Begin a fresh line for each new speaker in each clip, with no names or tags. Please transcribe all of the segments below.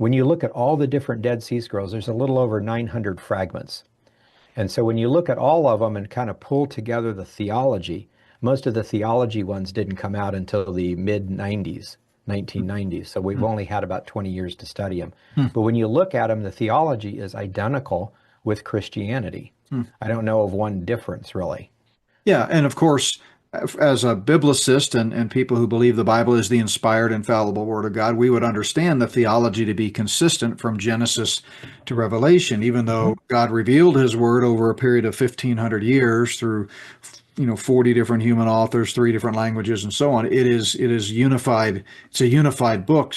when you look at all the different Dead Sea Scrolls, there's a little over 900 fragments. And so when you look at all of them and kind of pull together the theology, most of the theology ones didn't come out until the mid-90s, 1990s. So we've only had about 20 years to study them. But when you look at them, the theology is identical with Christianity. I don't know of one difference, really.
Yeah, and of course, as a biblicist and people who believe the Bible is the inspired, infallible Word of God, we would understand the theology to be consistent from Genesis to Revelation, even though God revealed His Word over a period of 1,500 years through 40 different human authors, 3 different languages, and so on. It is unified. It's a unified book,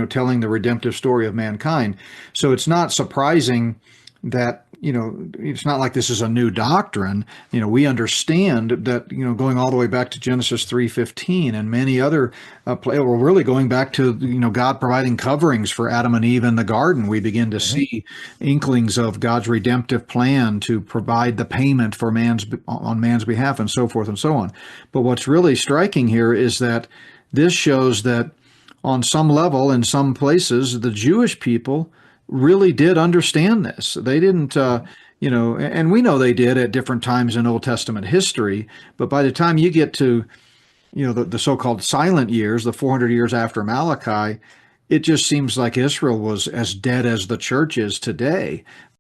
telling the redemptive story of mankind. So it's not surprising that, it's not like this is a new doctrine. We understand that, going all the way back to Genesis 3:15 and many other, we're really going back to, God providing coverings for Adam and Eve in the garden. We begin to see inklings of God's redemptive plan to provide the payment for on man's behalf, and so forth and so on. But what's really striking here is that this shows that on some level, in some places, the Jewish people really did understand this. They didn't, and we know they did at different times in Old Testament history, but by the time you get to, the so-called silent years, the 400 years after Malachi, it just seems like Israel was as dead as the church is today.